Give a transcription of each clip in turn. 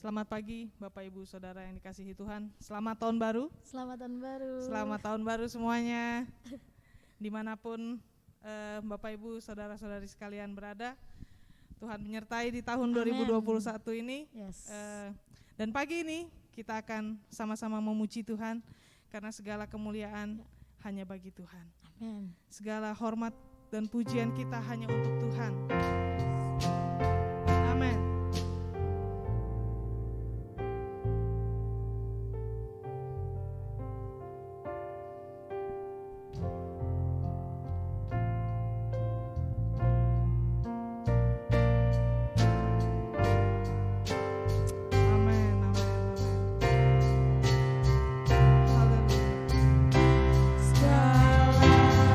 Selamat pagi Bapak Ibu Saudara yang dikasihi Tuhan. Selamat tahun baru. Selamat tahun baru. Selamat tahun baru semuanya. Dimanapun Bapak Ibu Saudara-saudari sekalian berada, Tuhan menyertai di tahun 2021 ini. Yes. Dan pagi ini kita akan sama-sama memuji Tuhan karena segala kemuliaan hanya bagi Tuhan. Amin. Segala hormat dan pujian kita hanya untuk Tuhan. Amin. Segala kemuliaan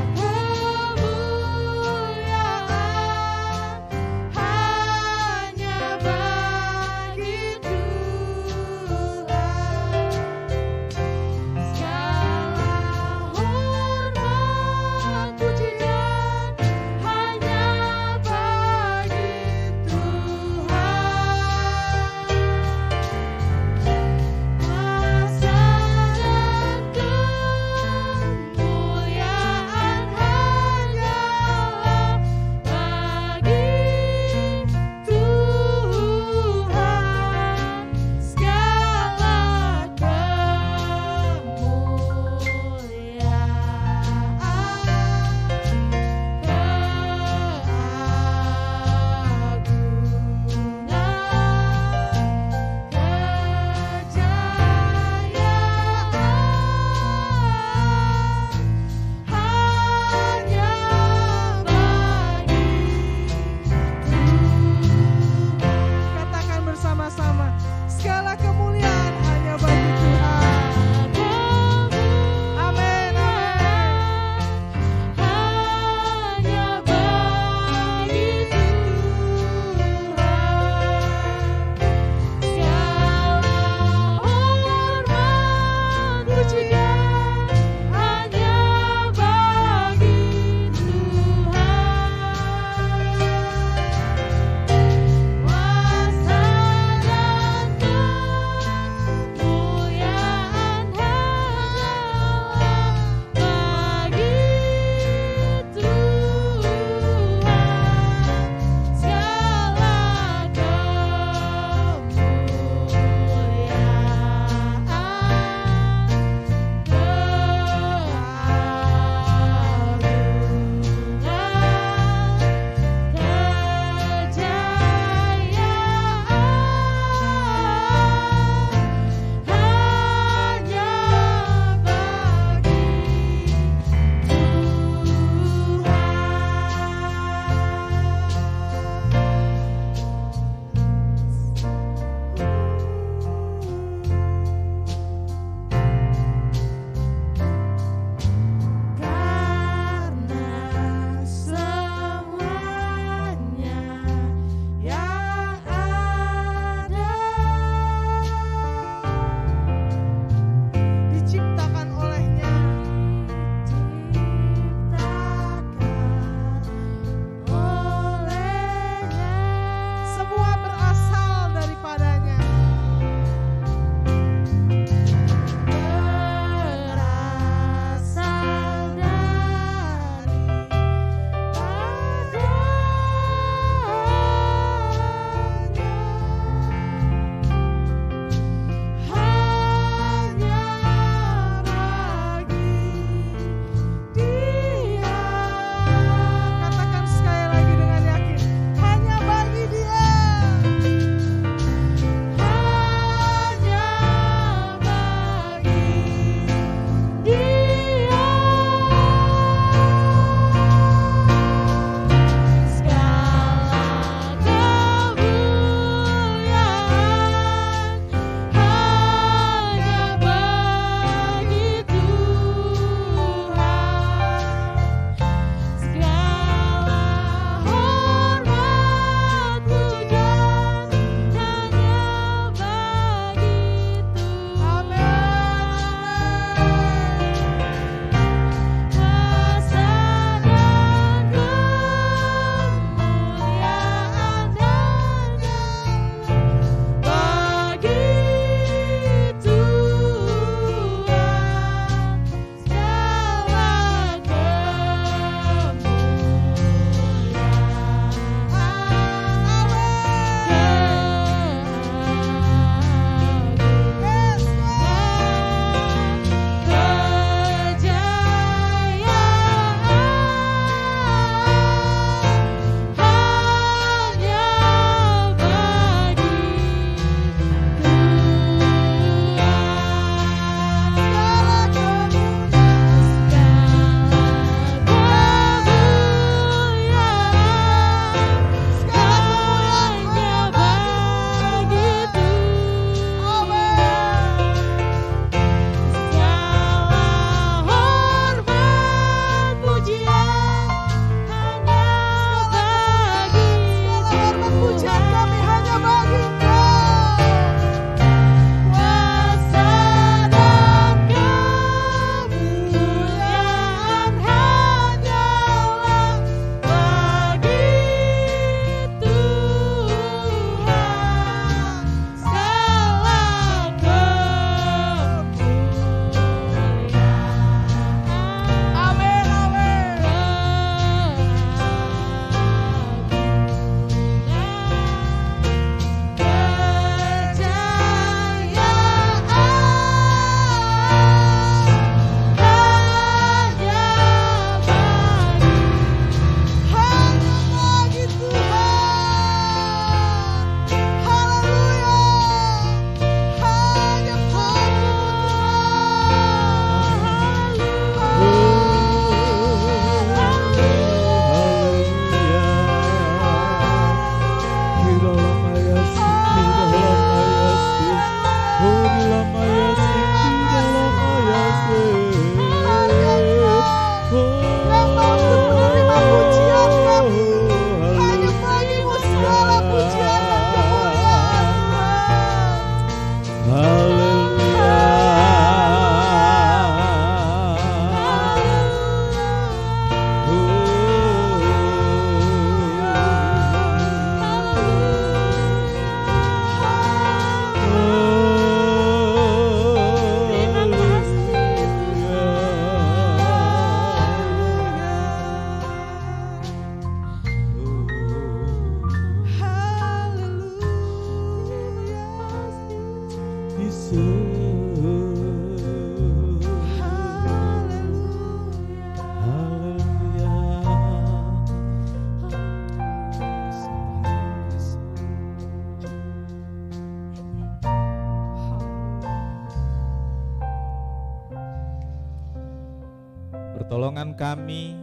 Pertolongan kami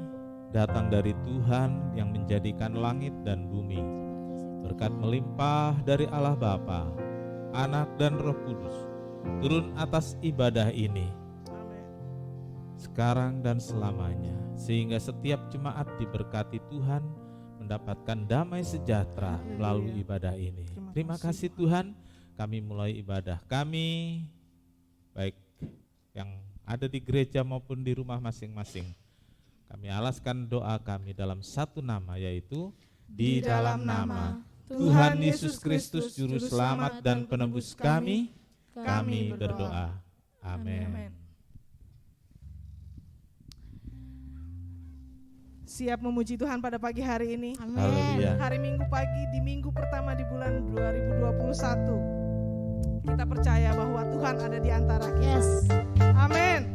datang dari Tuhan yang menjadikan langit dan bumi. Berkat melimpah dari Allah Bapa, Anak dan Roh Kudus turun atas ibadah ini sekarang dan selamanya, sehingga setiap jemaat diberkati Tuhan mendapatkan damai sejahtera melalui ibadah ini. Terima kasih Tuhan, kami mulai ibadah kami, baik yang ada di gereja maupun di rumah masing-masing. Kami alaskan doa kami dalam satu nama, yaitu di dalam nama Tuhan Yesus Kristus Juru Selamat dan Penebus kami berdoa. Amin. Siap memuji Tuhan pada pagi hari ini. Haleluya. Hari Minggu pagi di minggu pertama di bulan 2021. Kita percaya bahwa Tuhan ada di antara kita. Yes. Amin.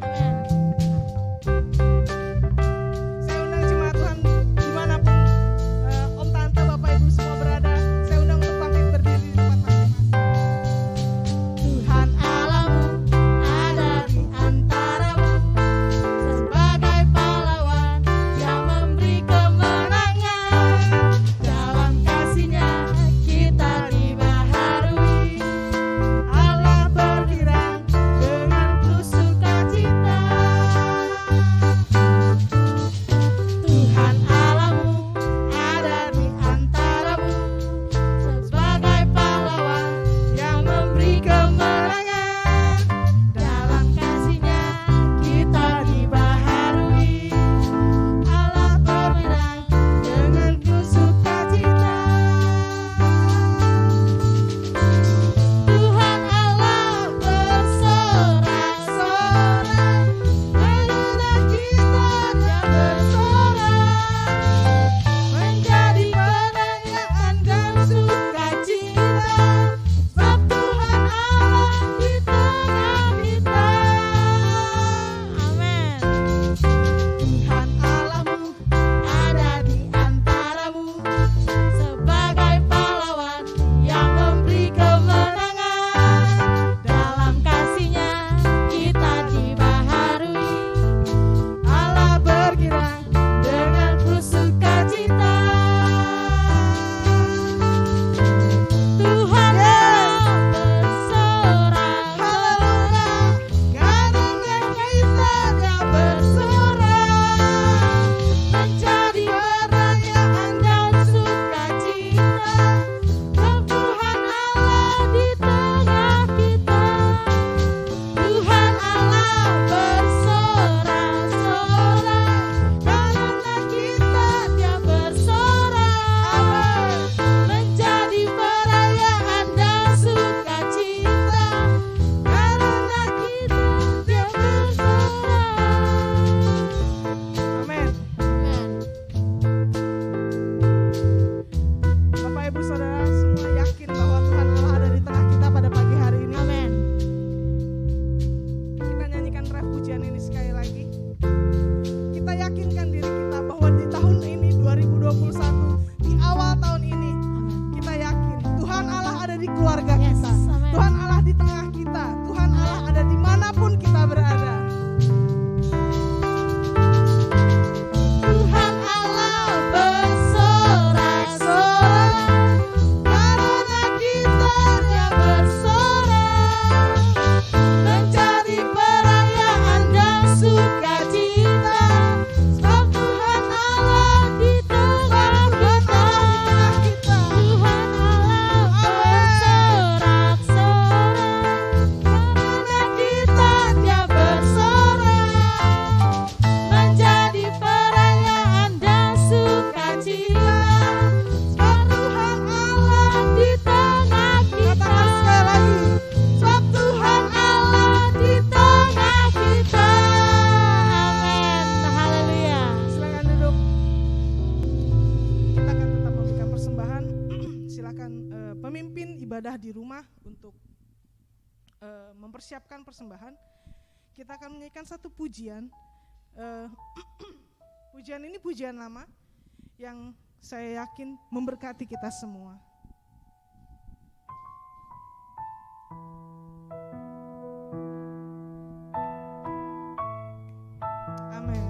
Saya undang jemaat Tuhan dimanapun Om Tante Bapak Ibu semua berada. Saya undang untuk bangkit berdiri di tempat masing-masing. Tuhan Allahmu ada di antaramu, sebagai pahlawan yang memberi kemenangan. Dalam kasih-Nya kita dibaharui. Allah berkirang dengan tusuk sukacita. Tuhan Allahmu ada di antaramu, sebagai pahlawan yang memberi kemenangan. Dalam kasih-Nya kita dibaharui. Allah bermenang dengan sukacita. Tuhan Allah bersorak-sorai, karena kita Dia bersorak, menjadi perayaan dan sukacita, sebab Tuhan Allah di tengah kita. Amin. Tuhan Allahmu ada di antaramu, sebagai pahlawan yang memberi kemenangan. Dalam kasih-Nya kita dibaharui. Allah berkirang dengan sukacita. Tuhan Allah bersorak-sorai, karena kita Dia bersorak, menjadi perayaan dan sukacita, sebab Tuhan Allah di tengah kita. Tuhan Allah bersorak-sorai, karena kita Dia bersorak, menjadi perayaan dan sukacita, karena kita Dia bersorak. Amin. Amin. Bapak Ibu Saudara semua yakin bahwa Tuhan Allah ada di tengah kita pada pagi hari ini. Amin. Kita nyanyikan ref pujian ini sekali lagi. Kita yakinkan diri kita bahwa di tahun ini 2021, di awal tahun ini, kita yakin Tuhan Allah ada di keluarga Yes. kita. Amin. Tuhan Allah di tengah kita. Tuhan Allah ada dimanapun kita berada. Tuhan Allah bersorak-sorai, karena kita Dia bersorak, menjadi perayaan dan sukacita, sebab Tuhan Allah di tengah kita. Tuhan Allah bersorak-sorai, karena kita Dia bersorak, menjadi perayaan dan sukacita, sebab Tuhan Allah di tengah kita. Sebab Tuhan Allah di tengah kita. Amin. Haleluya. Silakan duduk. Kita akan tetap memberikan persembahan. Silakan pemimpin ibadah di rumah untuk mempersiapkan persembahan. Kita akan menyanyikan satu pujian. Pujian ini pujian lama yang saya yakin memberkati kita semua. Amin.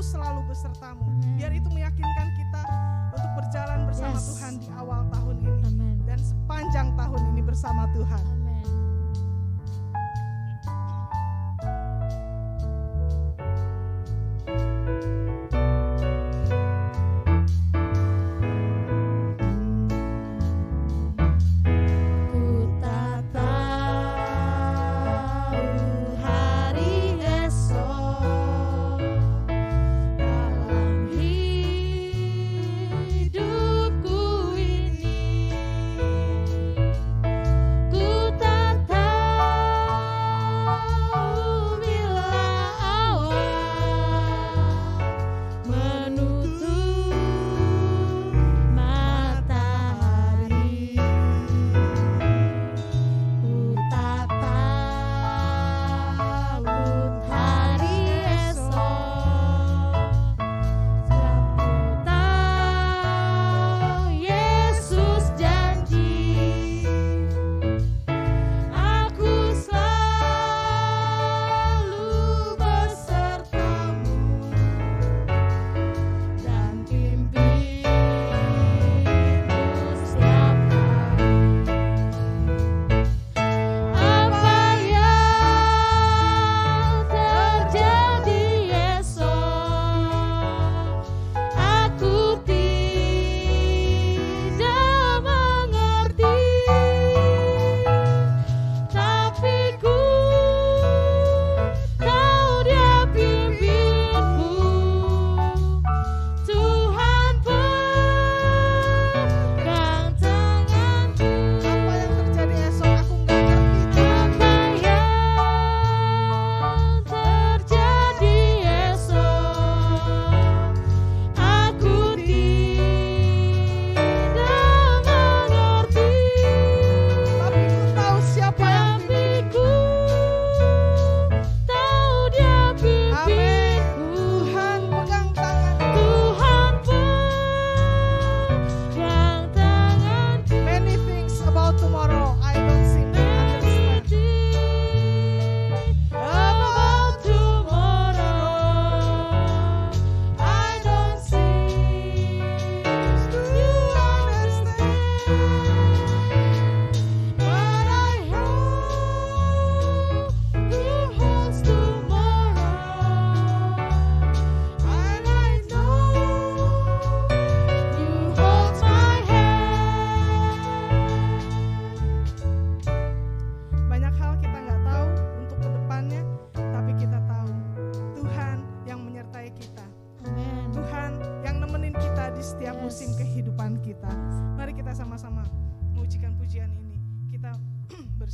selalu besertamu. Biar itu meyakinkan kita untuk berjalan bersama Tuhan di awal tahun ini. Dan sepanjang tahun ini bersama Tuhan.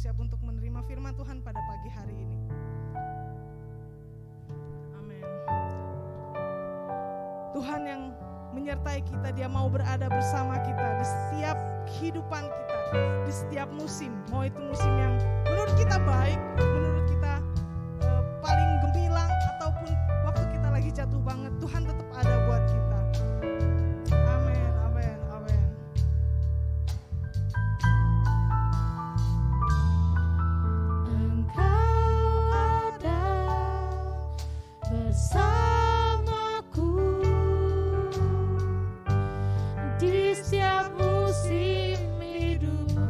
bersiap untuk menerima firman Tuhan pada pagi hari ini. Amin. Tuhan yang menyertai kita, Dia mau berada bersama kita di setiap kehidupan kita, di setiap musim. Mau itu musim yang menurut kita baik, menurut kita paling gemilang, ataupun waktu kita lagi jatuh banget, Tuhan tetap ada buat kita. Amin, amin, amin. Engkau ada bersamaku di setiap musim hidupku.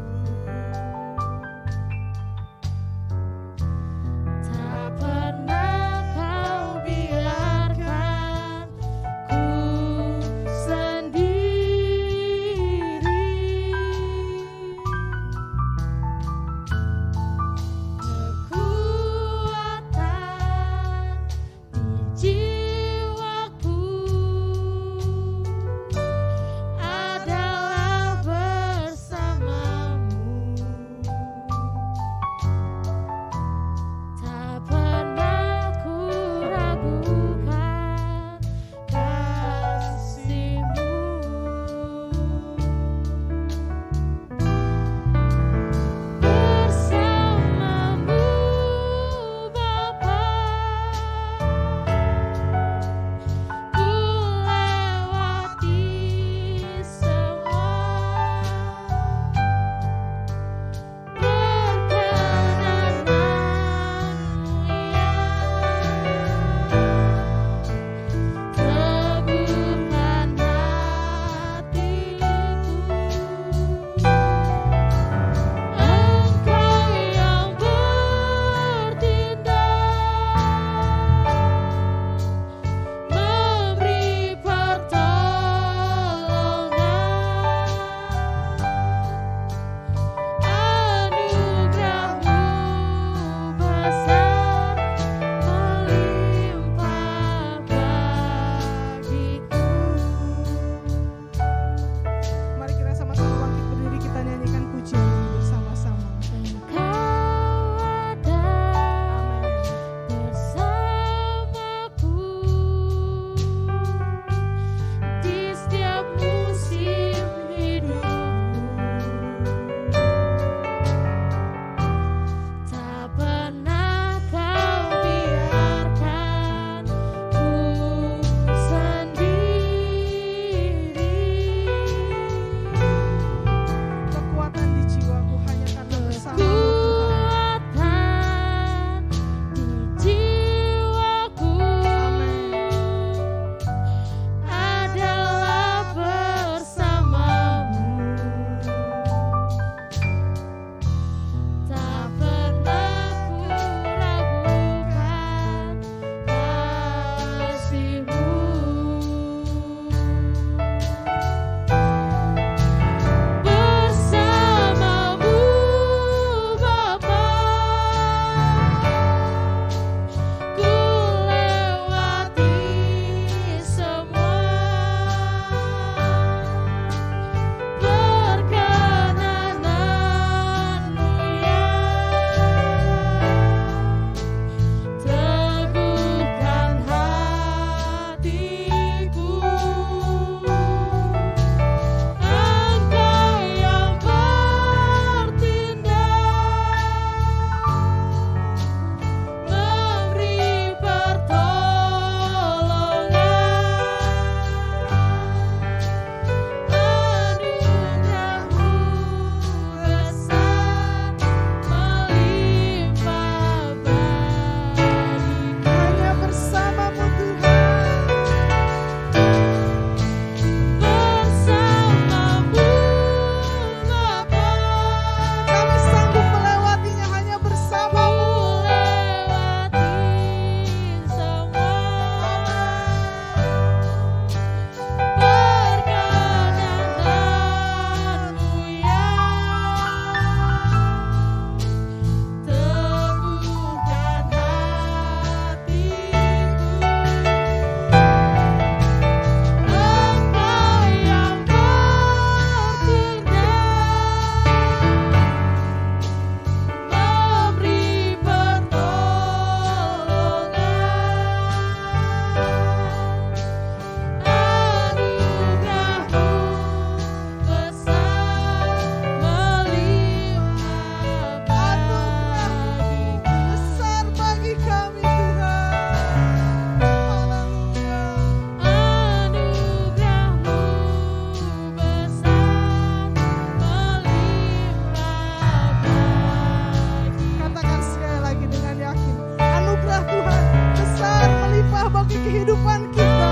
bagi kehidupan kita.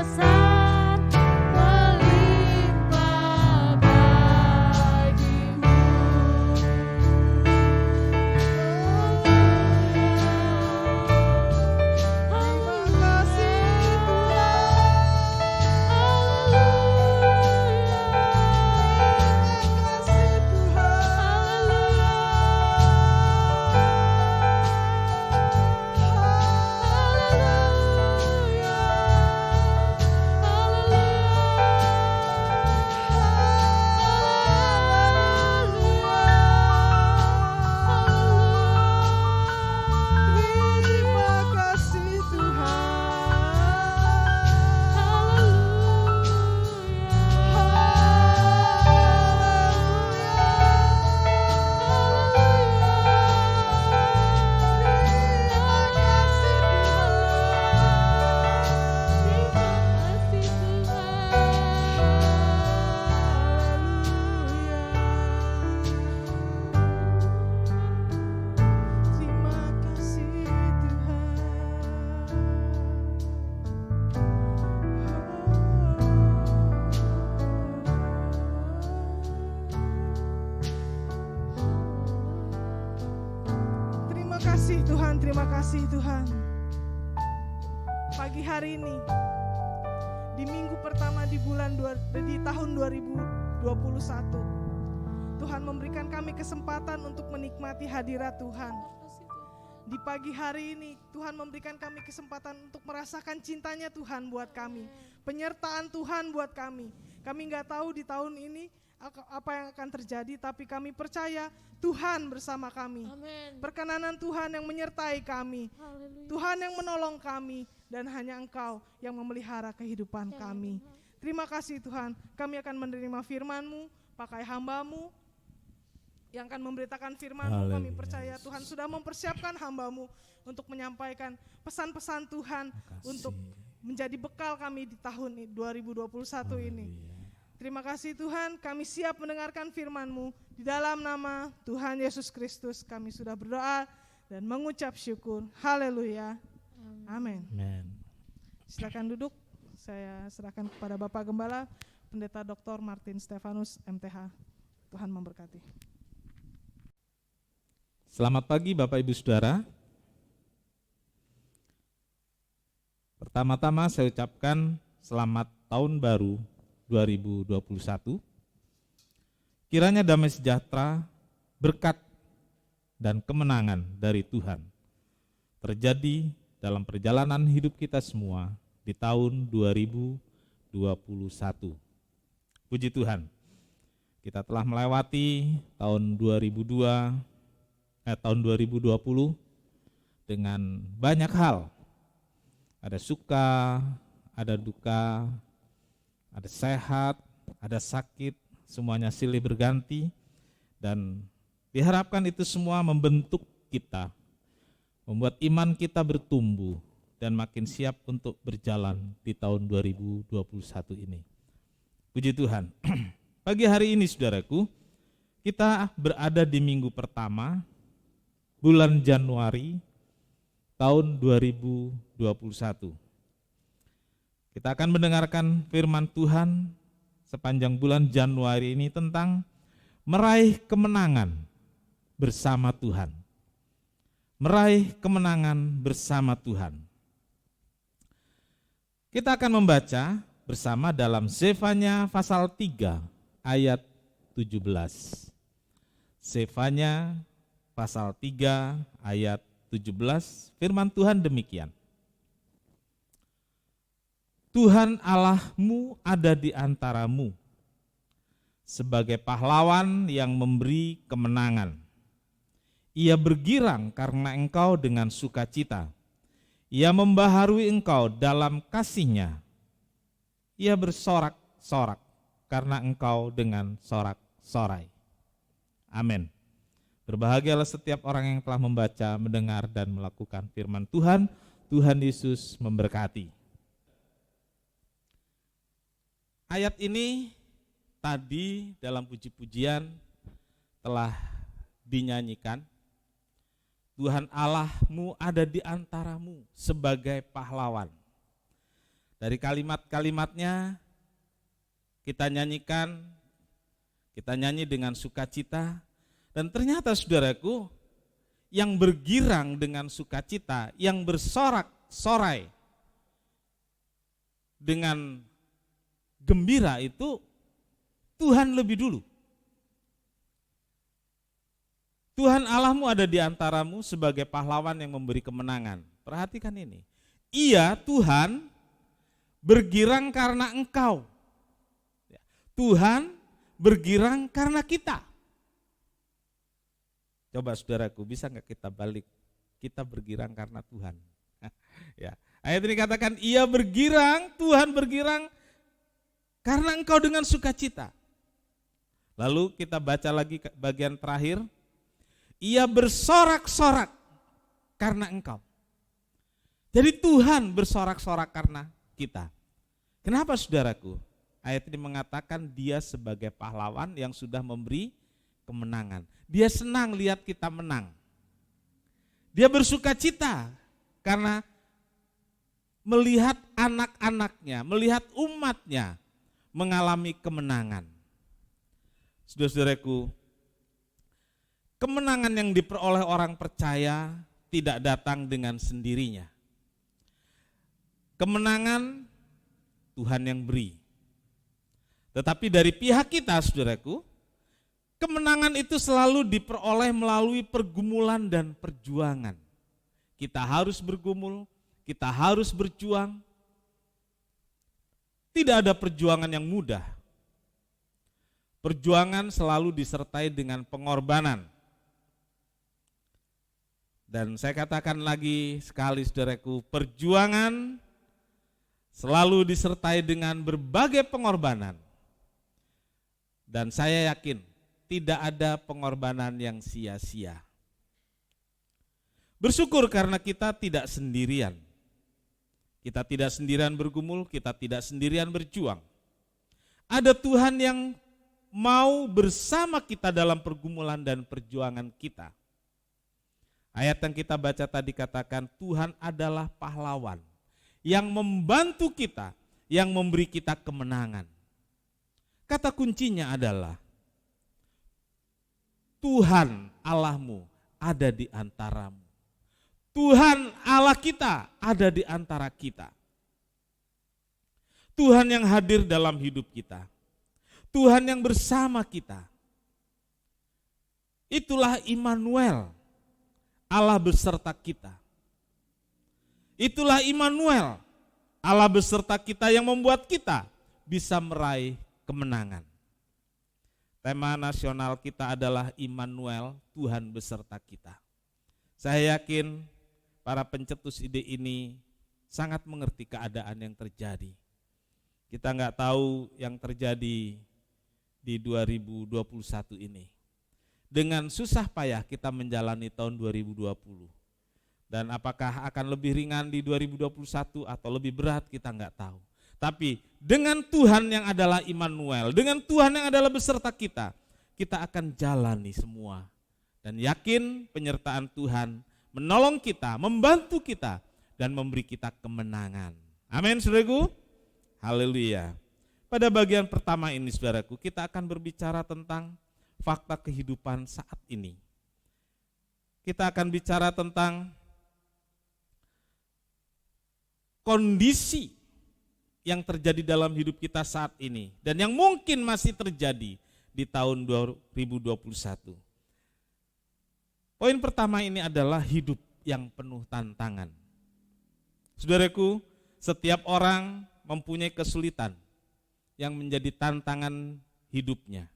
Besar melimpah bagiku. Terima kasih Tuhan. Terima kasih Terima kasih Tuhan, terima kasih Tuhan. Pagi hari ini, di minggu pertama di tahun 2021, Tuhan memberikan kami kesempatan untuk menikmati hadirat Tuhan. Di pagi hari ini, Tuhan memberikan kami kesempatan untuk merasakan cintanya Tuhan buat kami, penyertaan Tuhan buat kami. Kami nggak tahu di tahun ini apa yang akan terjadi, tapi kami percaya Tuhan bersama kami. Amin. Perkenanan Tuhan yang menyertai kami, Haleluya. Tuhan yang menolong kami, dan hanya Engkau yang memelihara kehidupan kami. Terima kasih Tuhan, kami akan menerima firman-Mu, pakai hamba-Mu yang akan memberitakan firman-Mu. Kami Haleluya, percaya Yesus. Tuhan sudah mempersiapkan hamba-Mu untuk menyampaikan pesan-pesan Tuhan untuk menjadi bekal kami di tahun 2021 ini. Terima kasih Tuhan, kami siap mendengarkan firman-Mu. Di dalam nama Tuhan Yesus Kristus kami sudah berdoa dan mengucap syukur. Haleluya. Amin. Amen. Silakan duduk. Saya serahkan kepada Bapak Gembala, Pendeta Dr. Martin Stefanus, MTH. Tuhan memberkati. Selamat pagi Bapak Ibu Saudara. Pertama-tama saya ucapkan selamat tahun baru 2021. Kiranya damai sejahtera, berkat, dan kemenangan dari Tuhan terjadi dalam perjalanan hidup kita semua di tahun 2021. Puji Tuhan, kita telah melewati tahun 2020 dengan banyak hal. Ada suka, ada duka, ada sehat, ada sakit, semuanya silih berganti, dan diharapkan itu semua membentuk kita, membuat iman kita bertumbuh dan makin siap untuk berjalan di tahun 2021 ini. Puji Tuhan. Pagi hari ini saudaraku, kita berada di minggu pertama bulan Januari tahun 2021. Kita akan mendengarkan firman Tuhan sepanjang bulan Januari ini tentang meraih kemenangan bersama Tuhan. Meraih kemenangan bersama Tuhan. Kita akan membaca bersama dalam Zefanya pasal 3 ayat 17. Zefanya pasal 3 ayat 17, firman Tuhan demikian. Tuhan Allahmu ada di antaramu sebagai pahlawan yang memberi kemenangan. Ia bergirang karena engkau dengan sukacita. Ia membaharui engkau dalam kasih-Nya. Ia bersorak-sorak karena engkau dengan sorak-sorai. Amin. Berbahagialah setiap orang yang telah membaca, mendengar, dan melakukan firman Tuhan. Tuhan Yesus memberkati. Ayat ini tadi dalam puji-pujian telah dinyanyikan Tuhan Allahmu ada di antaramu sebagai pahlawan. Dari kalimat-kalimatnya kita nyanyikan, kita nyanyi dengan sukacita, dan ternyata saudaraku, yang bergirang dengan sukacita, yang bersorak-sorai dengan gembira itu Tuhan lebih dulu. Tuhan Allahmu ada di antaramu sebagai pahlawan yang memberi kemenangan. Perhatikan ini. Ia, Tuhan, bergirang karena engkau. Tuhan bergirang karena kita. Coba saudaraku, bisa nggak kita balik? Kita bergirang karena Tuhan. Ya. Ayat ini katakan, ia bergirang, Tuhan bergirang karena engkau dengan sukacita. Lalu kita baca lagi bagian terakhir. Ia bersorak-sorak karena engkau. Jadi Tuhan bersorak-sorak karena kita. Kenapa saudaraku? Ayat ini mengatakan dia sebagai pahlawan yang sudah memberi kemenangan. Dia senang lihat kita menang. Dia bersukacita karena melihat anak-anaknya, melihat umatnya mengalami kemenangan. Saudara-saudaraku, kemenangan yang diperoleh orang percaya tidak datang dengan sendirinya. Kemenangan Tuhan yang beri. Tetapi dari pihak kita, saudaraku, kemenangan itu selalu diperoleh melalui pergumulan dan perjuangan. Kita harus bergumul, kita harus berjuang. Tidak ada perjuangan yang mudah. Perjuangan selalu disertai dengan pengorbanan. Dan saya katakan lagi sekali saudaraku, perjuangan selalu disertai dengan berbagai pengorbanan. Dan saya yakin tidak ada pengorbanan yang sia-sia. Bersyukur karena kita tidak sendirian. Kita tidak sendirian bergumul, kita tidak sendirian berjuang. Ada Tuhan yang mau bersama kita dalam pergumulan dan perjuangan kita. Ayat yang kita baca tadi katakan Tuhan adalah pahlawan yang membantu kita, yang memberi kita kemenangan. Kata kuncinya adalah Tuhan Allahmu ada di antaramu. Tuhan Allah kita ada di antara kita. Tuhan yang hadir dalam hidup kita. Tuhan yang bersama kita. Itulah Immanuel, Allah beserta kita. Itulah Immanuel, Allah beserta kita yang membuat kita bisa meraih kemenangan. Tema nasional kita adalah Immanuel, Tuhan beserta kita. Saya yakin para pencetus ide ini sangat mengerti keadaan yang terjadi. Kita nggak tahu yang terjadi di 2021 ini. Dengan susah payah kita menjalani tahun 2020. Dan apakah akan lebih ringan di 2021 atau lebih berat kita nggak tahu. Tapi dengan Tuhan yang adalah Immanuel, dengan Tuhan yang adalah beserta kita, kita akan jalani semua. Dan yakin penyertaan Tuhan menolong kita, membantu kita, dan memberi kita kemenangan. Amin, saudaraku. Haleluya. Pada bagian pertama ini, saudaraku, kita akan berbicara tentang fakta kehidupan saat ini. Kita akan bicara tentang kondisi yang terjadi dalam hidup kita saat ini dan yang mungkin masih terjadi di tahun 2021. Poin pertama ini adalah hidup yang penuh tantangan. Saudaraku, setiap orang mempunyai kesulitan yang menjadi tantangan hidupnya.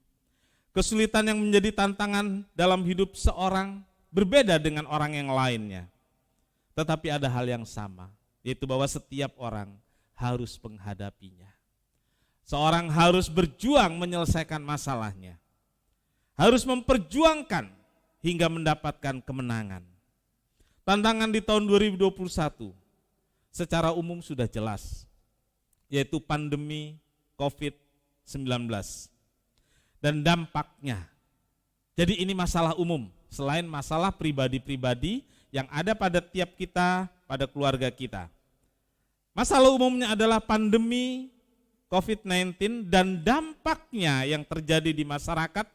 Kesulitan yang menjadi tantangan dalam hidup seorang berbeda dengan orang yang lainnya. Tetapi ada hal yang sama, yaitu bahwa setiap orang harus menghadapinya. Seorang harus berjuang menyelesaikan masalahnya. Harus memperjuangkan hingga mendapatkan kemenangan. Tantangan di tahun 2021 secara umum sudah jelas, yaitu pandemi COVID-19 dan dampaknya. Jadi ini masalah umum selain masalah pribadi-pribadi yang ada pada tiap kita, pada keluarga kita. Masalah umumnya adalah pandemi COVID-19 dan dampaknya yang terjadi di masyarakat,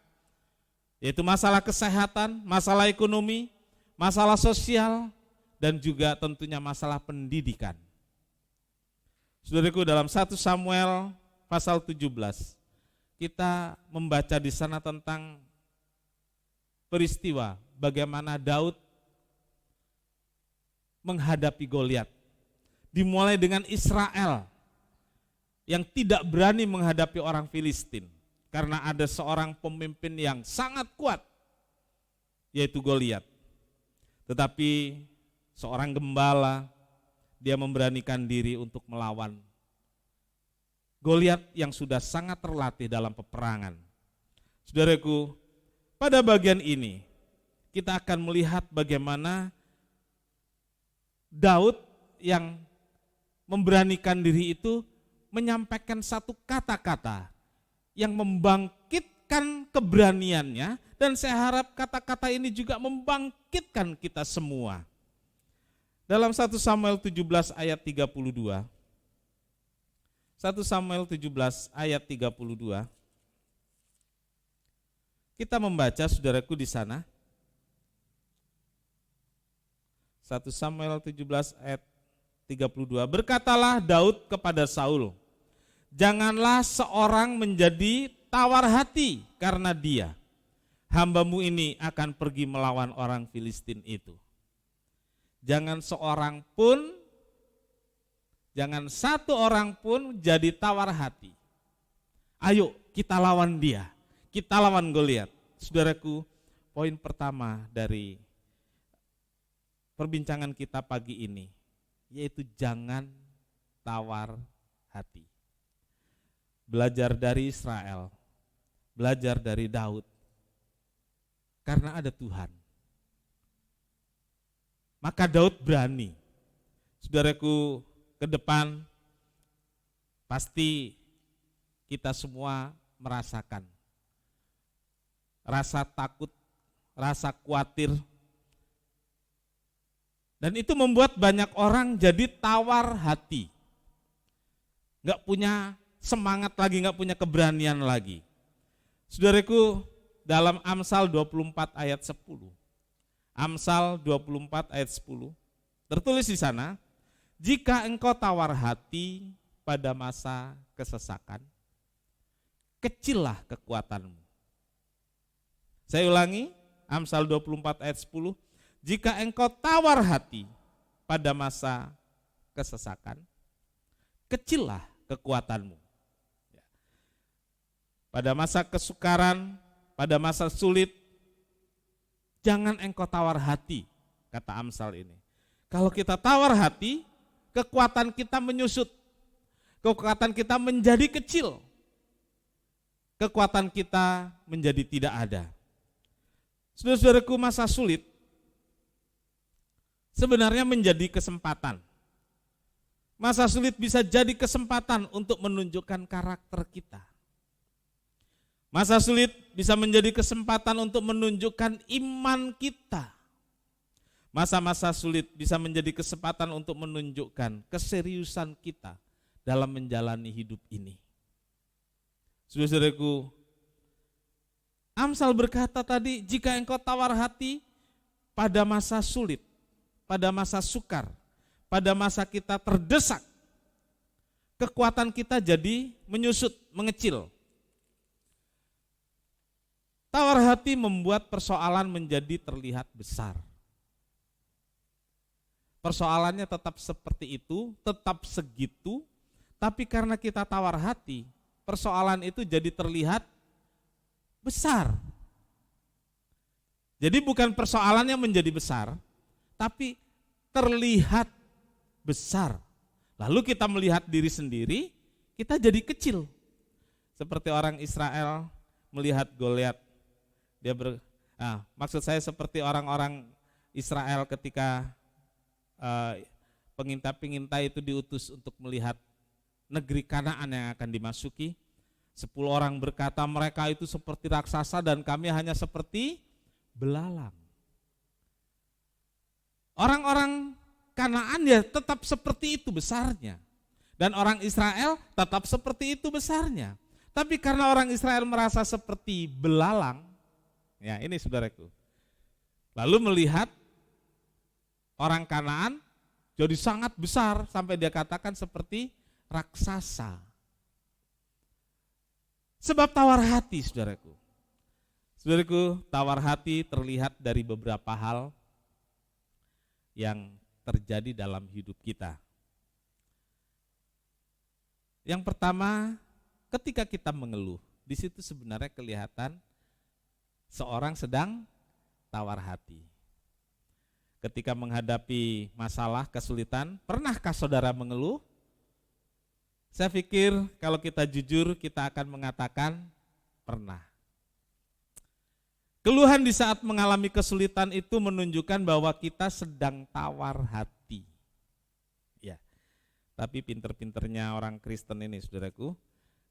yaitu masalah kesehatan, masalah ekonomi, masalah sosial, dan juga tentunya masalah pendidikan. Saudaraku, dalam 1 Samuel pasal 17, kita membaca di sana tentang peristiwa bagaimana Daud menghadapi Goliat. Dimulai dengan Israel yang tidak berani menghadapi orang Filistin karena ada seorang pemimpin yang sangat kuat, yaitu Goliat. Tetapi seorang gembala, dia memberanikan diri untuk melawan Goliat yang sudah sangat terlatih dalam peperangan. Saudaraku, pada bagian ini kita akan melihat bagaimana Daud yang memberanikan diri itu menyampaikan satu kata-kata yang membangkitkan keberaniannya, dan saya harap kata-kata ini juga membangkitkan kita semua. Dalam 1 Samuel 17 ayat 32, 1 Samuel 17 ayat 32, kita membaca, saudaraku, di sana. 1 Samuel 17 ayat 32, berkatalah Daud kepada Saul, janganlah seorang menjadi tawar hati karena dia, hambamu ini akan pergi melawan orang Filistin itu. Jangan satu orang pun jadi tawar hati. Ayo kita lawan dia, kita lawan Goliat. Saudaraku, poin pertama dari perbincangan kita pagi ini, yaitu jangan tawar hati. Belajar dari Israel, belajar dari Daud, karena ada Tuhan. Maka Daud berani. Saudaraku, ke depan pasti kita semua merasakan rasa takut, rasa khawatir, dan itu membuat banyak orang jadi tawar hati. Gak punya semangat lagi, gak punya keberanian lagi. Saudaraku, dalam Amsal 24 ayat 10, Amsal 24 ayat 10, tertulis di sana, jika engkau tawar hati pada masa kesesakan, kecillah kekuatanmu. Saya ulangi, Amsal 24 ayat 10, jika engkau tawar hati pada masa kesesakan, kecillah kekuatanmu. Pada masa kesukaran, pada masa sulit, jangan engkau tawar hati, kata Amsal ini. Kalau kita tawar hati, kekuatan kita menyusut, kekuatan kita menjadi kecil, kekuatan kita menjadi tidak ada. Saudara-saudaraku, masa sulit sebenarnya menjadi kesempatan. Masa sulit bisa jadi kesempatan untuk menunjukkan karakter kita. Masa sulit bisa menjadi kesempatan untuk menunjukkan iman kita. Masa-masa sulit bisa menjadi kesempatan untuk menunjukkan keseriusan kita dalam menjalani hidup ini. Saudara-saudaraku, Amsal berkata tadi, jika engkau tawar hati pada masa sulit, pada masa sukar, pada masa kita terdesak, kekuatan kita jadi menyusut, mengecil. Tawar hati membuat persoalan menjadi terlihat besar. Persoalannya tetap seperti itu, tetap segitu, tapi karena kita tawar hati, persoalan itu jadi terlihat besar. Jadi bukan persoalannya menjadi besar, tapi terlihat besar. Lalu kita melihat diri sendiri, kita jadi kecil. Seperti orang Israel melihat Goliat. Maksud saya seperti orang-orang Israel ketika pengintai-pengintai itu diutus untuk melihat negeri Kanaan yang akan dimasuki. 10 orang berkata, mereka itu seperti raksasa dan kami hanya seperti belalang. Orang-orang Kanaan ya tetap seperti itu besarnya. Dan orang Israel tetap seperti itu besarnya. Tapi karena orang Israel merasa seperti belalang, ya ini saudaraku. Lalu melihat orang Kanaan jadi sangat besar sampai dia katakan seperti raksasa. Sebab tawar hati, saudaraku. Saudaraku, tawar hati terlihat dari beberapa hal yang terjadi dalam hidup kita. Yang pertama, ketika kita mengeluh, di situ sebenarnya kelihatan seorang sedang tawar hati. Ketika menghadapi masalah, kesulitan, pernahkah saudara mengeluh? Saya pikir kalau kita jujur, kita akan mengatakan pernah. Keluhan di saat mengalami kesulitan itu menunjukkan bahwa kita sedang tawar hati. Ya. Tapi pinter-pinternya orang Kristen ini, saudaraku,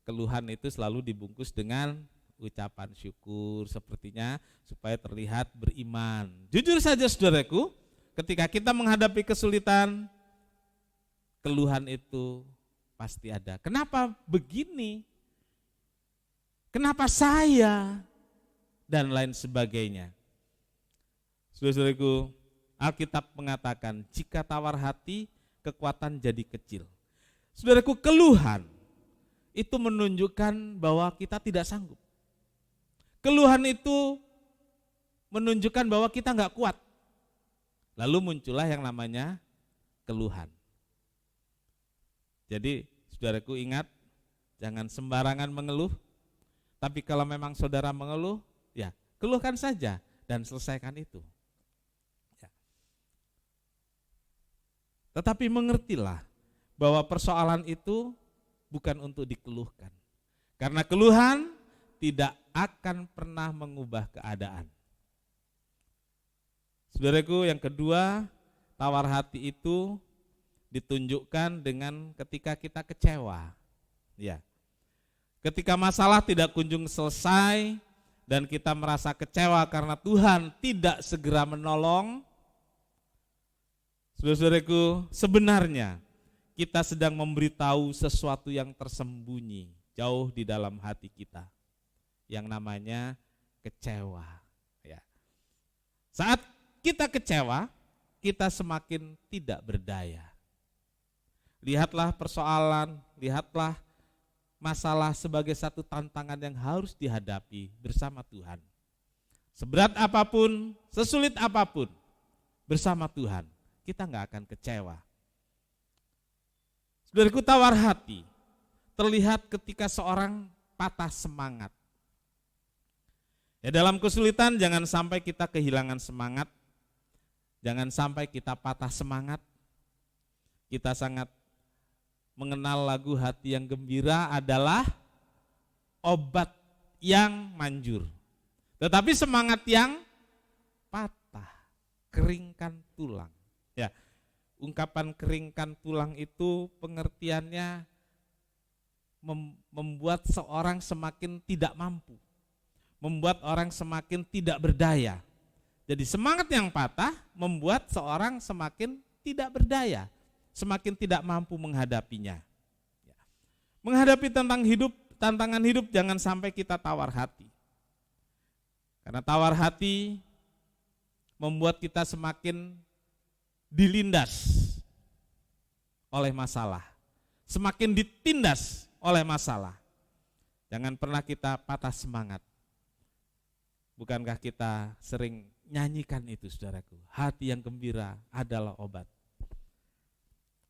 keluhan itu selalu dibungkus dengan ucapan syukur sepertinya supaya terlihat beriman. Jujur saja saudaraku, ketika kita menghadapi kesulitan, keluhan itu pasti ada. Kenapa begini? Kenapa saya? Dan lain sebagainya. Saudara-saudariku, Alkitab mengatakan jika tawar hati, kekuatan jadi kecil. Saudaraku, keluhan itu menunjukkan bahwa kita tidak sanggup. Keluhan itu menunjukkan bahwa kita enggak kuat. Lalu muncullah yang namanya keluhan. Jadi saudaraku ingat, jangan sembarangan mengeluh. Tapi kalau memang saudara mengeluh, ya keluhkan saja dan selesaikan itu. Ya. Tetapi mengertilah bahwa persoalan itu bukan untuk dikeluhkan. Karena keluhan tidak akan pernah mengubah keadaan. Saudaraku, yang kedua, tawar hati itu ditunjukkan dengan ketika kita kecewa. Ya. Ketika masalah tidak kunjung selesai dan kita merasa kecewa karena Tuhan tidak segera menolong, saudara-saudaraku, sebenarnya kita sedang memberitahu sesuatu yang tersembunyi jauh di dalam hati kita, yang namanya kecewa. Ya. Saat kita kecewa, kita semakin tidak berdaya. Lihatlah persoalan, lihatlah masalah sebagai satu tantangan yang harus dihadapi bersama Tuhan. Seberat apapun, sesulit apapun, bersama Tuhan, kita enggak akan kecewa. Saudaraku, tawar hati terlihat ketika seorang patah semangat. Ya, dalam kesulitan jangan sampai kita kehilangan semangat, jangan sampai kita patah semangat. Kita sangat mengenal lagu Hati yang Gembira adalah obat yang manjur. Tetapi semangat yang patah, keringkan tulang. Ya, ungkapan keringkan tulang itu pengertiannya membuat seorang semakin tidak mampu, membuat orang semakin tidak berdaya. Jadi semangat yang patah membuat seorang semakin tidak berdaya, semakin tidak mampu menghadapinya. Menghadapi tantangan hidup jangan sampai kita tawar hati. Karena tawar hati membuat kita semakin dilindas oleh masalah, semakin ditindas oleh masalah. Jangan pernah kita patah semangat. Bukankah kita sering nyanyikan itu, saudaraku? Hati yang gembira adalah obat.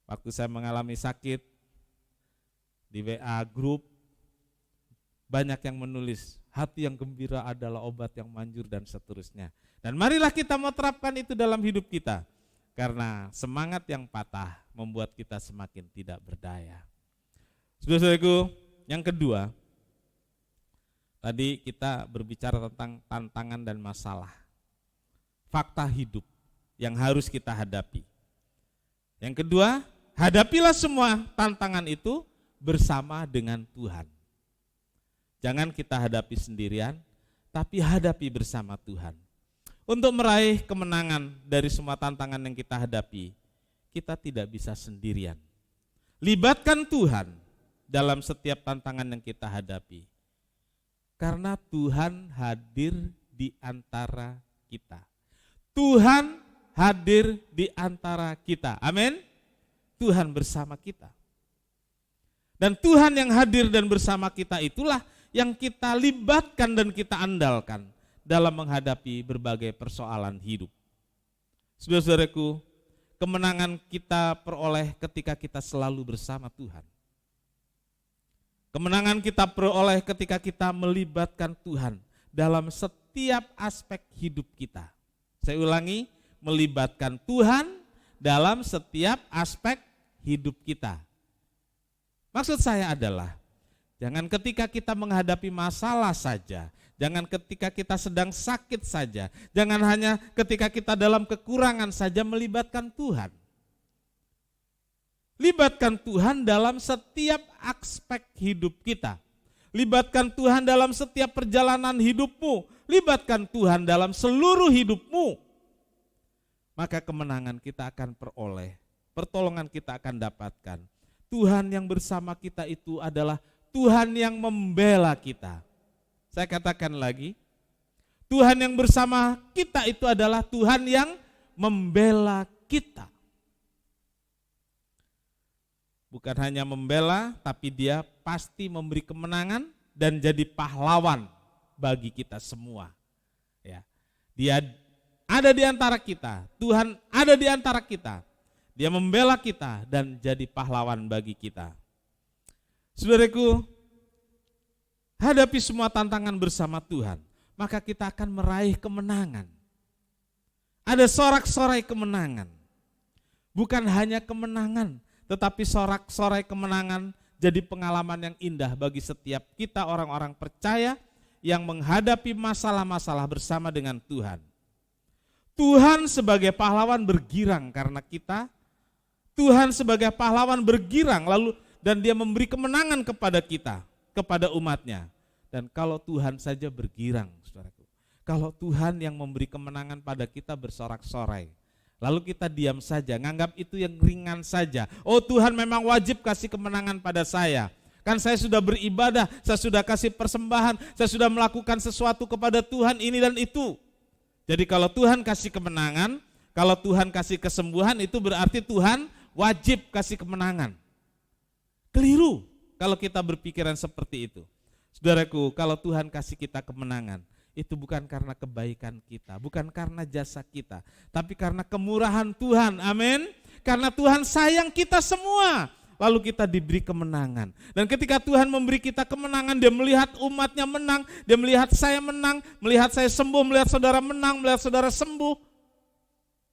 Waktu saya mengalami sakit, di WA grup, banyak yang menulis, hati yang gembira adalah obat yang manjur dan seterusnya. Dan marilah kita mau terapkan itu dalam hidup kita. Karena semangat yang patah membuat kita semakin tidak berdaya. Saudara-saudaraku, yang kedua, tadi kita berbicara tentang tantangan dan masalah. Fakta hidup yang harus kita hadapi. Yang kedua, hadapilah semua tantangan itu bersama dengan Tuhan. Jangan kita hadapi sendirian, tapi hadapi bersama Tuhan. Untuk meraih kemenangan dari semua tantangan yang kita hadapi, kita tidak bisa sendirian. Libatkan Tuhan dalam setiap tantangan yang kita hadapi. Karena Tuhan hadir di antara kita. Tuhan hadir di antara kita. Amin. Tuhan bersama kita. Dan Tuhan yang hadir dan bersama kita itulah yang kita libatkan dan kita andalkan dalam menghadapi berbagai persoalan hidup. Saudara-saudaraku, kemenangan kita peroleh ketika kita selalu bersama Tuhan. Kemenangan kita peroleh ketika kita melibatkan Tuhan dalam setiap aspek hidup kita. Saya ulangi, melibatkan Tuhan dalam setiap aspek hidup kita. Maksud saya adalah, jangan ketika kita menghadapi masalah saja, jangan ketika kita sedang sakit saja, jangan hanya ketika kita dalam kekurangan saja melibatkan Tuhan. Libatkan Tuhan dalam setiap aspek hidup kita. Libatkan Tuhan dalam setiap perjalanan hidupmu. Libatkan Tuhan dalam seluruh hidupmu. Maka kemenangan kita akan peroleh, pertolongan kita akan dapatkan. Tuhan yang bersama kita itu adalah Tuhan yang membela kita. Saya katakan lagi, Tuhan yang bersama kita itu adalah Tuhan yang membela kita. Bukan hanya membela, tapi Dia pasti memberi kemenangan dan jadi pahlawan bagi kita semua. Ya, Dia ada di antara kita, Tuhan ada di antara kita. Dia membela kita dan jadi pahlawan bagi kita. Saudaraku, hadapi semua tantangan bersama Tuhan, maka kita akan meraih kemenangan. Ada sorak-sorai kemenangan. Bukan hanya kemenangan, tetapi sorak-sorai kemenangan jadi pengalaman yang indah bagi setiap kita orang-orang percaya yang menghadapi masalah-masalah bersama dengan Tuhan. Tuhan sebagai pahlawan bergirang karena kita. Tuhan sebagai pahlawan bergirang lalu dan Dia memberi kemenangan kepada kita, kepada umatnya. Dan kalau Tuhan saja bergirang, saudaraku, kalau Tuhan yang memberi kemenangan pada kita bersorak-sorai, lalu kita diam saja, nganggap itu yang ringan saja. Oh, Tuhan memang wajib kasih kemenangan pada saya. Kan saya sudah beribadah, saya sudah kasih persembahan, saya sudah melakukan sesuatu kepada Tuhan ini dan itu. Jadi kalau Tuhan kasih kemenangan, kalau Tuhan kasih kesembuhan, itu berarti Tuhan wajib kasih kemenangan. Keliru kalau kita berpikiran seperti itu. Saudaraku, kalau Tuhan kasih kita kemenangan, itu bukan karena kebaikan kita, bukan karena jasa kita, tapi karena kemurahan Tuhan, amin. Karena Tuhan sayang kita semua, lalu kita diberi kemenangan. Dan ketika Tuhan memberi kita kemenangan, Dia melihat umatnya menang, Dia melihat saya menang, melihat saya sembuh, melihat saudara menang, melihat saudara sembuh.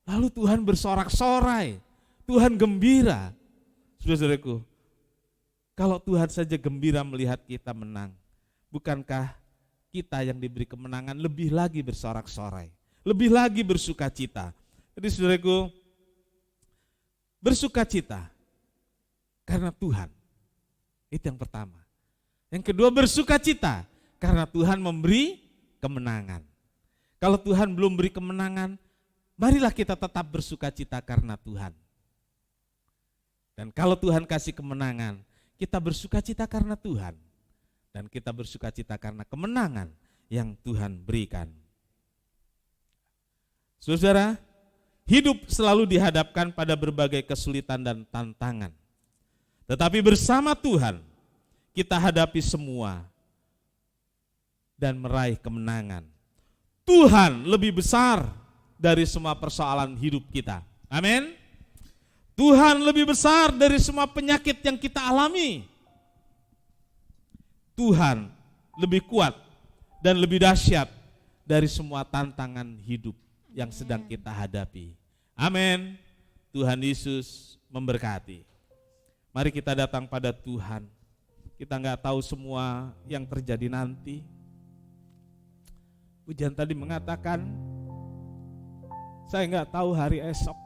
Lalu Tuhan bersorak-sorai, Tuhan gembira. Saudara-saudaraku, kalau Tuhan saja gembira melihat kita menang, bukankah kita yang diberi kemenangan lebih lagi bersorak-sorai, lebih lagi bersukacita. Jadi saudaraku, bersukacita karena Tuhan, itu yang pertama. Yang kedua, bersukacita karena Tuhan memberi kemenangan. Kalau Tuhan belum beri kemenangan, marilah kita tetap bersukacita karena Tuhan. Dan kalau Tuhan kasih kemenangan, kita bersukacita karena Tuhan. Dan kita bersukacita karena kemenangan yang Tuhan berikan. Saudara, hidup selalu dihadapkan pada berbagai kesulitan dan tantangan. Tetapi bersama Tuhan, kita hadapi semua dan meraih kemenangan. Tuhan lebih besar dari semua persoalan hidup kita. Amin. Tuhan lebih besar dari semua penyakit yang kita alami. Tuhan lebih kuat dan lebih dahsyat dari semua tantangan hidup yang sedang kita hadapi. Amin. Tuhan Yesus memberkati. Mari kita datang pada Tuhan. Kita nggak tahu semua yang terjadi nanti. Pujian tadi mengatakan, saya nggak tahu hari esok.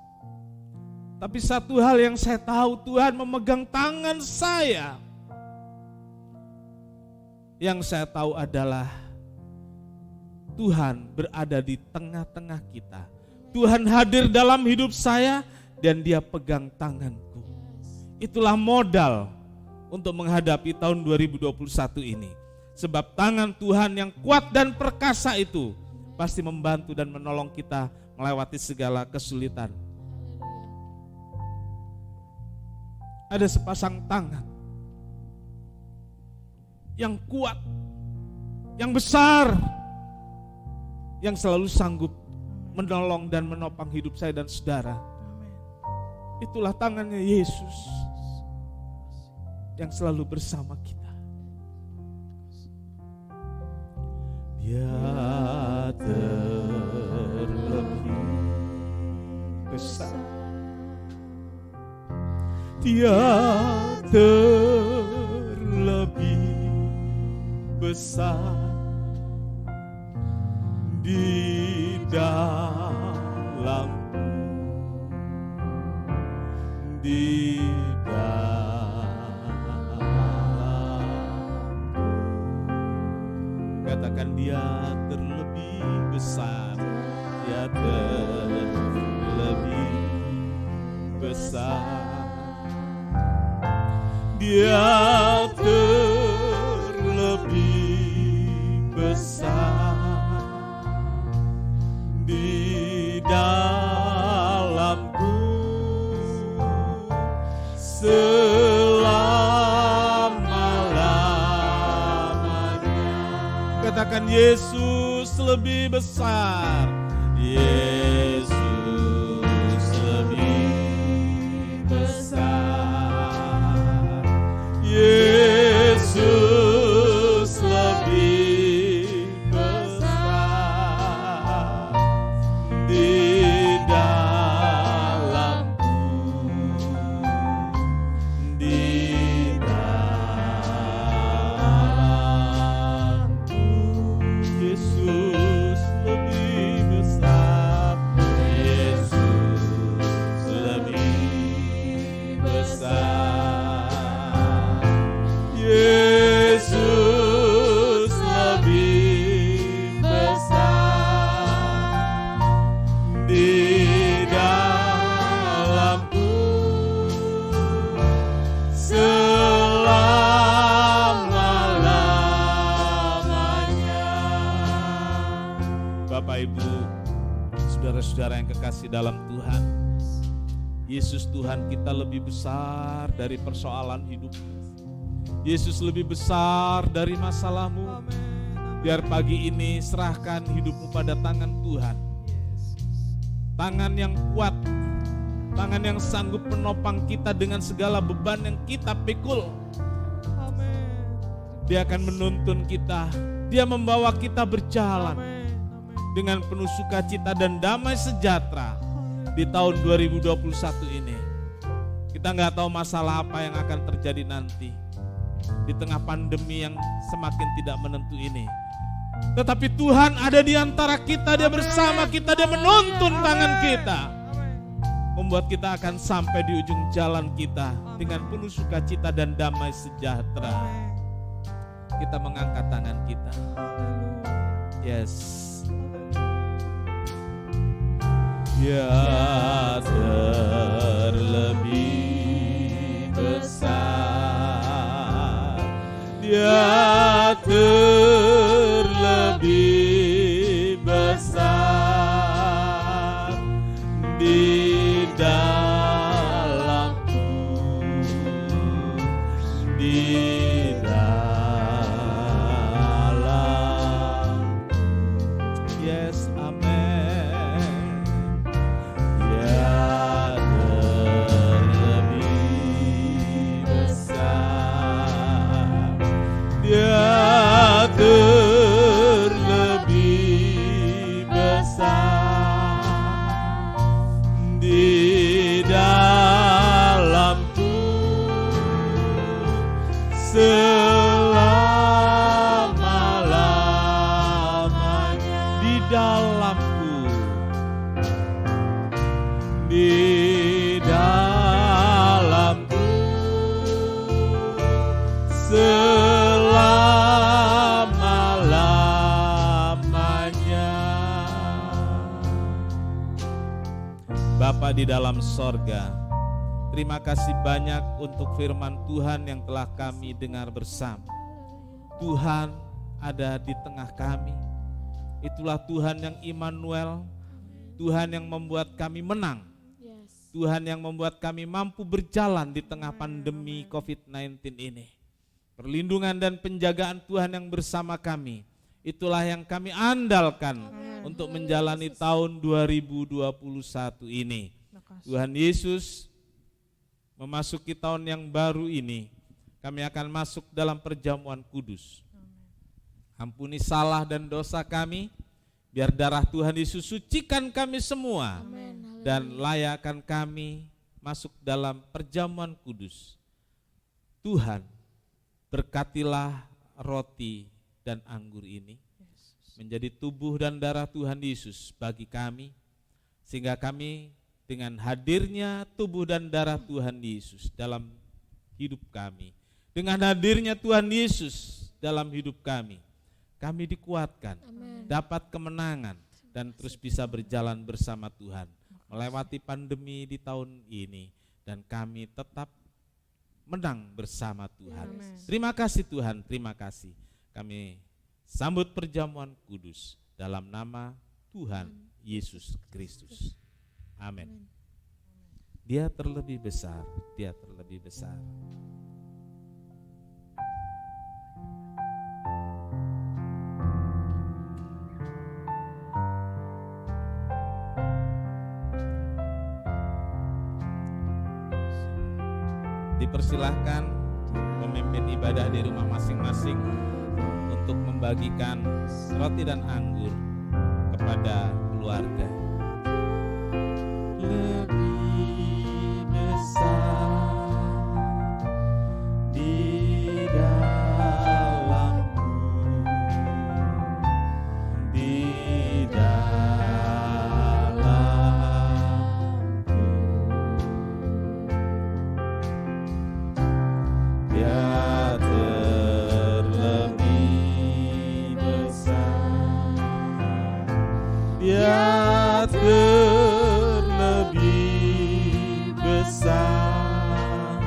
Tapi satu hal yang saya tahu, Tuhan memegang tangan saya. Yang saya tahu adalah Tuhan berada di tengah-tengah kita. Tuhan hadir dalam hidup saya dan Dia pegang tanganku. Itulah modal untuk menghadapi tahun 2021 ini. Sebab tangan Tuhan yang kuat dan perkasa itu pasti membantu dan menolong kita melewati segala kesulitan. Ada sepasang tangan yang kuat, yang besar, yang selalu sanggup menolong dan menopang hidup saya dan saudara. Itulah tangannya Yesus yang selalu bersama kita. Dia terlebih besar, Dia terlebih besar di dalam, di katakan Dia terlebih besar, Dia terlebih besar, Dia terlebih besar di dalamku selama-lamanya. Katakan Yesus lebih besar, Yesus lebih besar, Yesus lebih besar di dalamku, di dalamku. Yesus lebih besar, Yesus lebih besar, Yesus lebih besar di dalamku selama-lamanya. Bapak Ibu, saudara-saudara yang kekasih dalam Tuhan, Yesus Tuhan kita lebih besar dari persoalan hidup. Yesus lebih besar dari masalahmu. Biar pagi ini serahkan hidupmu pada tangan Tuhan. Tangan yang kuat, tangan yang sanggup menopang kita dengan segala beban yang kita pikul. Dia akan menuntun kita, Dia membawa kita berjalan dengan penuh sukacita dan damai sejahtera di tahun 2021 ini. Kita nggak tahu masalah apa yang akan terjadi nanti di tengah pandemi yang semakin tidak menentu ini. Tetapi Tuhan ada di antara kita, Dia bersama kita, Dia menuntun tangan kita, membuat kita akan sampai di ujung jalan kita dengan penuh sukacita dan damai sejahtera. Kita mengangkat tangan kita. Yes. Dia terlebih besar, Dia terlebih besar di dalamku, di dalam. Yes, amen. Dia terlebih besar, Dia terlebih besar di dalamku selama-lamanya. Di dalamku, di dalamku selama-lamanya. Bapa di dalam sorga, terima kasih banyak untuk firman Tuhan yang telah kami dengar bersama. Tuhan ada di tengah kami. Itulah Tuhan yang Immanuel, Tuhan yang membuat kami menang, Tuhan yang membuat kami mampu berjalan di tengah pandemi COVID-19 ini. Perlindungan dan penjagaan Tuhan yang bersama kami, itulah yang kami andalkan untuk menjalani tahun 2021 ini. Tuhan Yesus, memasuki tahun yang baru ini, kami akan masuk dalam perjamuan kudus. Ampuni salah dan dosa kami, biar darah Tuhan Yesus sucikan kami semua. Dan layakkan kami masuk dalam perjamuan kudus. Tuhan, berkatilah roti dan anggur ini menjadi tubuh dan darah Tuhan Yesus bagi kami, sehingga kami dengan hadirnya tubuh dan darah Tuhan Yesus dalam hidup kami, dengan hadirnya Tuhan Yesus dalam hidup kami dikuatkan, dapat kemenangan, dan terus bisa berjalan bersama Tuhan melewati pandemi di tahun ini, dan kami tetap menang bersama Tuhan. Terima kasih Tuhan, terima kasih. Kami sambut perjamuan kudus dalam nama Tuhan Yesus Kristus. Amin. Dia terlebih besar, dia terlebih besar. Dipersilahkan pemimpin ibadah di rumah masing-masing untuk membagikan roti dan anggur kepada keluarga. Lebih besar di dalamku, di dalamku, Dia terlebih besar, Dia terlebih besar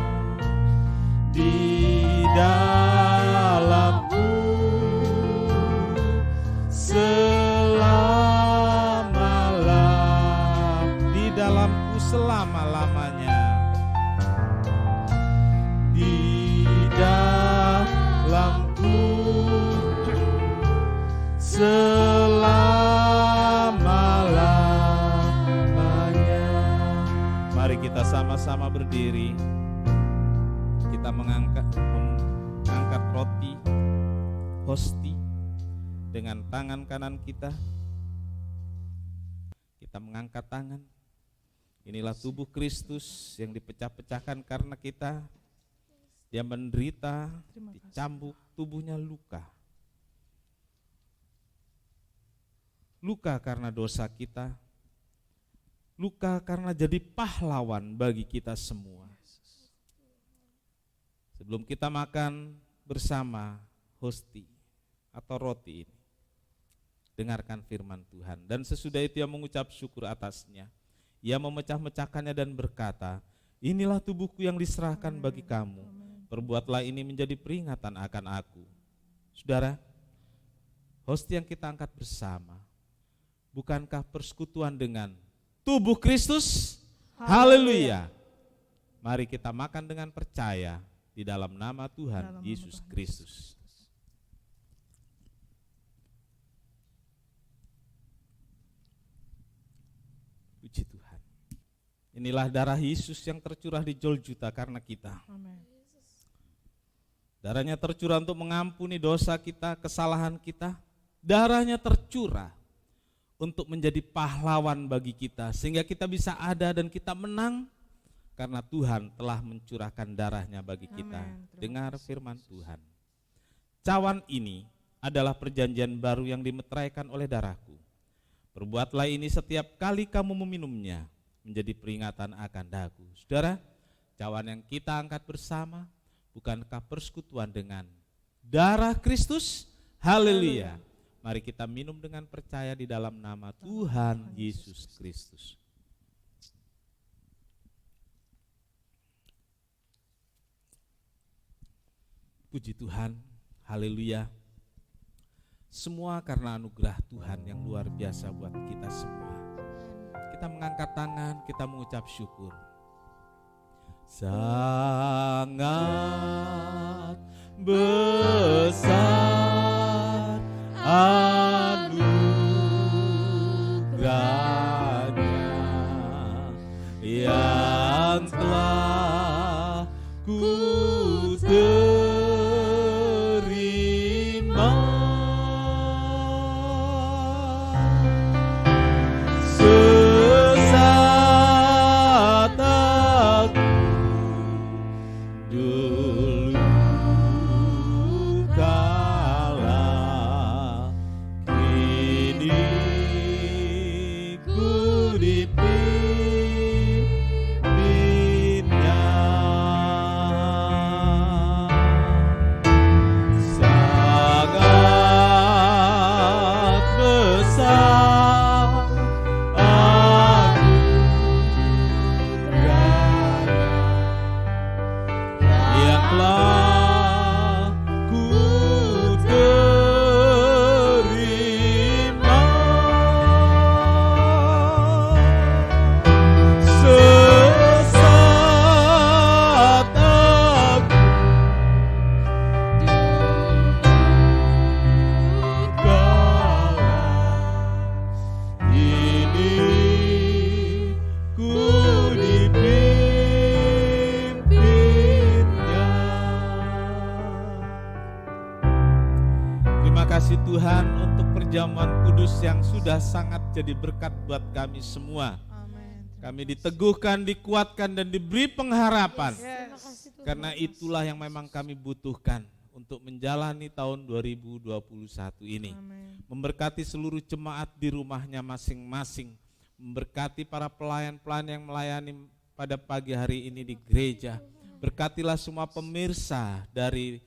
di dalamku, di dalamku selama-lamanya, di dalamku selama-lamanya. Mari kita sama-sama berdiri. Kita mengangkat roti, hosti dengan tangan kanan kita. Kita mengangkat tangan. Inilah tubuh Kristus yang dipecah-pecahkan karena kita. Dia menderita, dicambuk, tubuhnya luka. Luka karena dosa kita, luka karena jadi pahlawan bagi kita semua. Sebelum kita makan bersama hosti atau roti ini, dengarkan firman Tuhan. Dan sesudah itu ia mengucap syukur atasnya. Ia memecah-mecahkannya dan berkata, inilah tubuhku yang diserahkan bagi kamu. Perbuatlah ini menjadi peringatan akan aku. Saudara, hosti yang kita angkat bersama, bukankah persekutuan dengan tubuh Kristus? Haleluya. Mari kita makan dengan percaya di dalam nama Tuhan Yesus Kristus. Puji Tuhan. Inilah darah Yesus yang tercurah di Golgota karena kita. Darahnya tercurah untuk mengampuni dosa kita, kesalahan kita. Darahnya tercurah untuk menjadi pahlawan bagi kita, sehingga kita bisa ada dan kita menang karena Tuhan telah mencurahkan darahnya bagi kita. Dengar firman Tuhan. Cawan ini adalah perjanjian baru yang dimeteraikan oleh darahku. Perbuatlah ini setiap kali kamu meminumnya, menjadi peringatan akan daku. Saudara, cawan yang kita angkat bersama, bukankah persekutuan dengan darah Kristus? Haleluya. Mari kita minum dengan percaya di dalam nama Tuhan Yesus Kristus. Puji Tuhan, haleluya. Semua karena anugerah Tuhan yang luar biasa buat kita semua. Kita mengangkat tangan, kita mengucap syukur. Sangat besar anugerahnya yang telah ku terima. Sesaat aku dulu kala, kini ku dipimpinnya. Sangat besar anugerahnya yang telah ku terima. Sesaat aku kala, ini ku dipimpinnya. Terima kasih Tuhan untuk perjamuan kudus yang sudah sangat jadi berkat buat kami semua. Amin. Kami diteguhkan, dikuatkan, dan diberi pengharapan. Yes. Karena itulah yang memang kami butuhkan untuk menjalani tahun 2021 ini. Amin. Memberkati seluruh jemaat di rumahnya masing-masing. Memberkati para pelayan-pelayan yang melayani pada pagi hari ini di gereja. Berkatilah semua pemirsa dari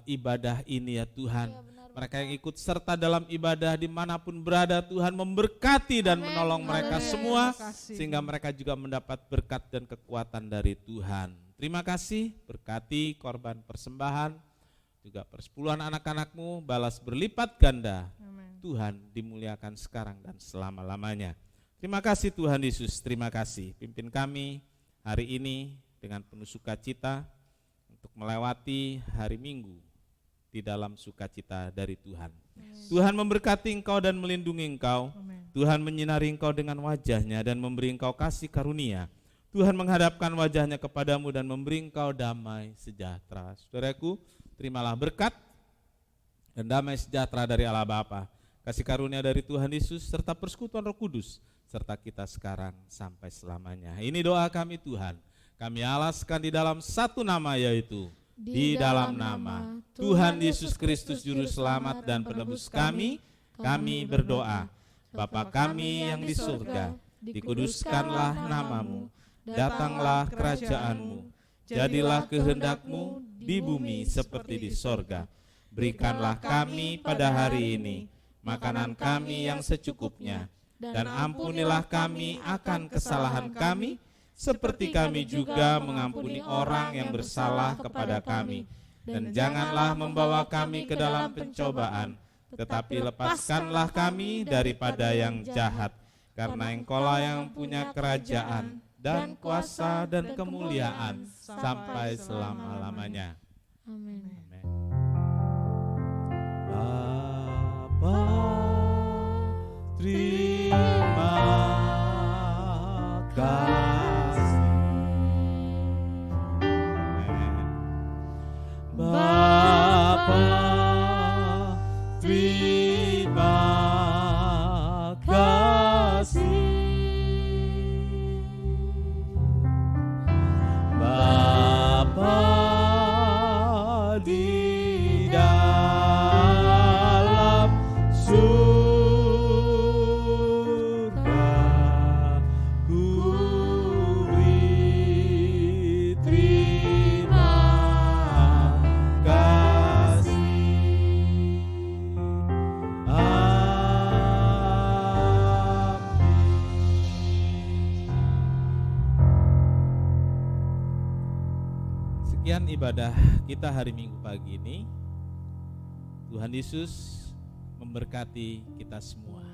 ibadah ini ya Tuhan. Mereka yang ikut serta dalam ibadah dimanapun berada, Tuhan memberkati dan menolong mereka semua, Terima kasih. sehingga mereka juga mendapat berkat dan kekuatan dari Tuhan. Terima kasih, berkati korban persembahan, juga persepuluhan anak-anakmu, balas berlipat ganda. Amin. Tuhan dimuliakan sekarang dan selama-lamanya. Terima kasih Tuhan Yesus, terima kasih. Pimpin kami hari ini dengan penuh sukacita untuk melewati hari Minggu di dalam sukacita dari Tuhan. Tuhan memberkati engkau dan melindungi engkau. Amin. Tuhan menyinari engkau dengan wajahnya dan memberi engkau kasih karunia. Tuhan menghadapkan wajahnya kepadamu dan memberi engkau damai sejahtera. Saudaraku, terimalah berkat dan damai sejahtera dari Allah Bapa, kasih karunia dari Tuhan Yesus, serta persekutuan Roh Kudus, serta kita sekarang sampai selamanya. Ini doa kami Tuhan. Kami alaskan di dalam satu nama, yaitu di dalam nama Tuhan Yesus Kristus Juru Selamat dan Penebus kami berdoa. Bapa kami yang di surga, dikuduskanlah namamu, datanglah kerajaanmu, jadilah kehendakmu di bumi seperti di sorga. Berikanlah kami pada hari ini makanan kami yang secukupnya, dan ampunilah kami akan kesalahan kami, seperti kami juga mengampuni orang yang bersalah kepada kami. Dan janganlah membawa kami ke dalam pencobaan, tetapi lepaskanlah kami daripada yang jahat. Karena Engkaulah yang punya kerajaan dan kuasa dan kemuliaan sampai selama-lamanya. Amin. Amin. Bapa, terima kasih. Bapa, terima kasih. Bapa di dalam surga, ku Demikian ibadah kita hari Minggu pagi ini. Tuhan Yesus memberkati kita semua.